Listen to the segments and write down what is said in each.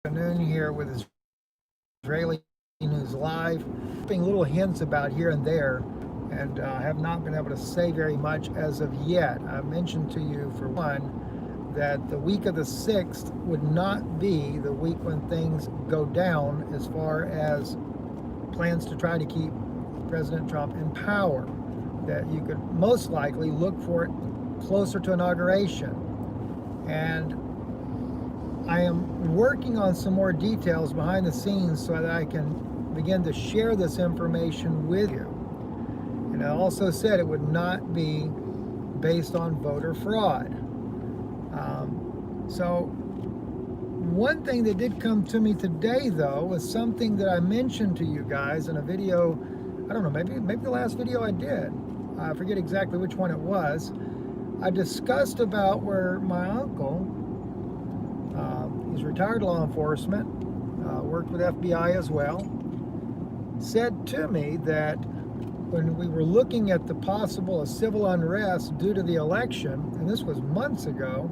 Afternoon here with Israeli News Live, giving little hints about here and there, and have not been able to say very much as of yet. I mentioned to you, for one, that the week of the 6th would not be the week when things go down as far as plans to try to keep President Trump in power. That you could most likely look for it closer to inauguration. And I am working on some more details behind the scenes so that I can begin to share this information with you. And I also said it would not be based on voter fraud. So one thing that did come to me today, though, was something that I mentioned to you guys in a video. I don't know, maybe the last video I did. I forget exactly which one it was. I discussed about where my uncle, he's retired law enforcement, worked with FBI as well, said to me that when we were looking at the possible civil unrest due to the election, and this was months ago,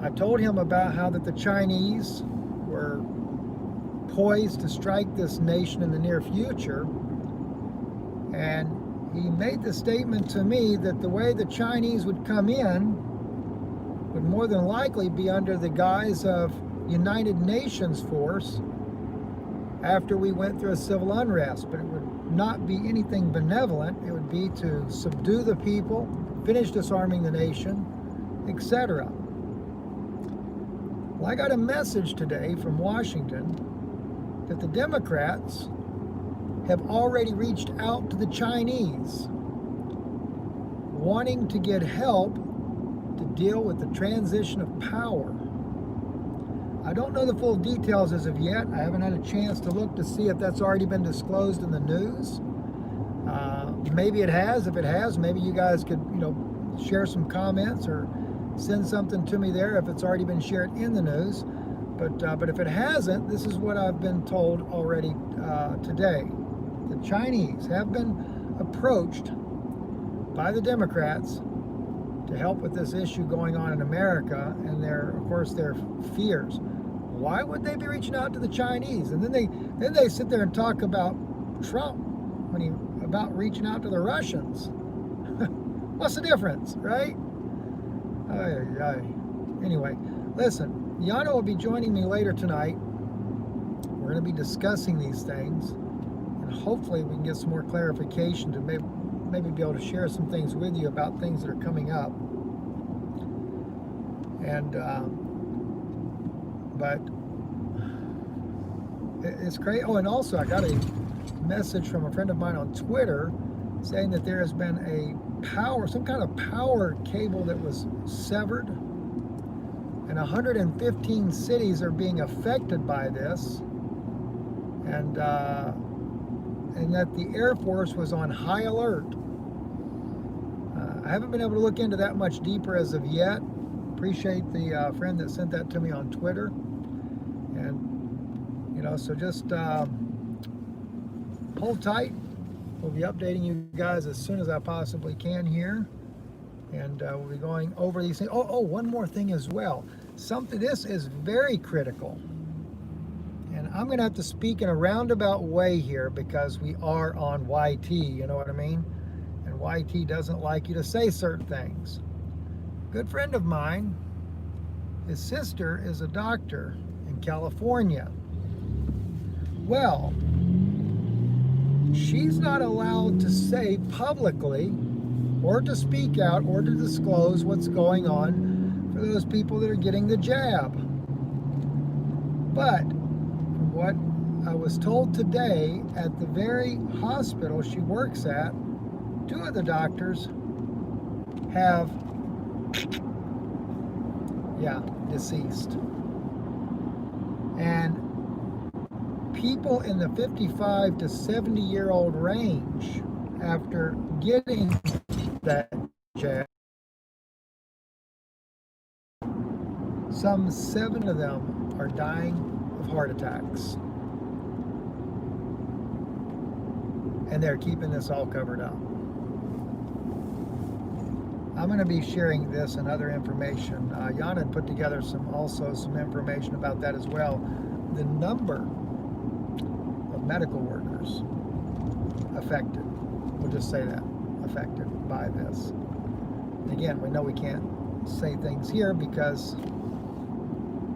I told him about how that the Chinese were poised to strike this nation in the near future, and he made the statement to me that the way the Chinese would come in would more than likely be under the guise of United Nations force after we went through a civil unrest, but it would not be anything benevolent. It would be to subdue the people, finish disarming the nation, etc. Well, I got a message today from Washington that the Democrats have already reached out to the Chinese, wanting to get help to deal with the transition of power. I don't know the full details as of yet. I haven't had a chance to look to see if that's already been disclosed in the news. Maybe it has. If it has, maybe you guys could, share some comments or send something to me there if it's already been shared in the news. But if it hasn't, this is what I've been told already today. The Chinese have been approached by the Democrats to help with this issue going on in America, and their fears. Why would they be reaching out to the Chinese? And then they sit there and talk about Trump about reaching out to the Russians. What's the difference, right? Anyway, listen, Yana will be joining me later tonight. We're going to be discussing these things, and hopefully we can get some more clarification to maybe be able to share some things with you about things that are coming up. And but it's great. Oh, and also I got a message from a friend of mine on Twitter saying that there has been some kind of power cable that was severed, and 115 cities are being affected by this, and that the Air Force was on high alert. I haven't been able to look into that much deeper as of yet. Appreciate the friend that sent that to me on Twitter. And, so just hold tight. We'll be updating you guys as soon as I possibly can here. And we'll be going over these things. Oh, one more thing as well. This is very critical. And I'm going to have to speak in a roundabout way here because we are on YT, you know what I mean? And YT doesn't like you to say certain things. Good friend of mine, his sister is a doctor in California. Well, she's not allowed to say publicly or to speak out or to disclose what's going on for those people that are getting the jab. But from what I was told today, at the very hospital she works at, 2 of the doctors have deceased. And people in the 55 to 70-year-old range, after getting that jab, some 7 of them are dying of heart attacks. And they're keeping this all covered up. I'm going to be sharing this and other information. Chyna had put together some information about that as well. The number of medical workers affected, we'll just say that, affected by this. Again, we know we can't say things here because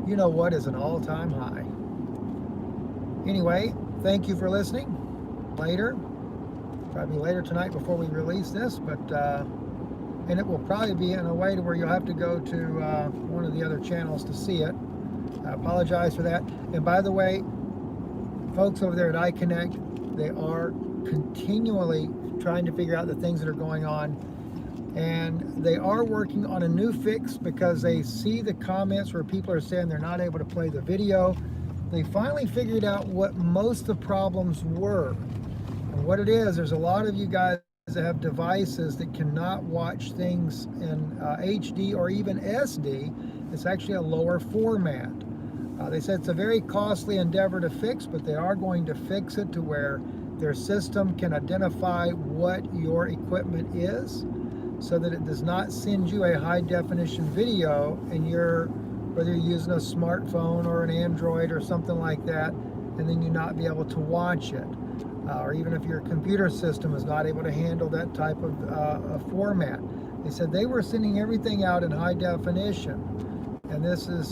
you know what is an all-time high. Anyway, thank you for listening. Later, probably later tonight before we release this, but and it will probably be in a way to where you'll have to go to one of the other channels to see it. I apologize for that. And by the way, folks over there at iConnect, they are continually trying to figure out the things that are going on, and they are working on a new fix because they see the comments where people are saying they're not able to play the video. They finally figured out what most of the problems were. And what it is, there's a lot of you guys that have devices that cannot watch things in HD or even SD. It's actually a lower format. They said it's a very costly endeavor to fix, but they are going to fix it to where their system can identify what your equipment is so that it does not send you a high definition video and whether you're using a smartphone or an Android or something like that, and then you not be able to watch it. Or even if your computer system is not able to handle that type of format. They said they were sending everything out in high definition, and this is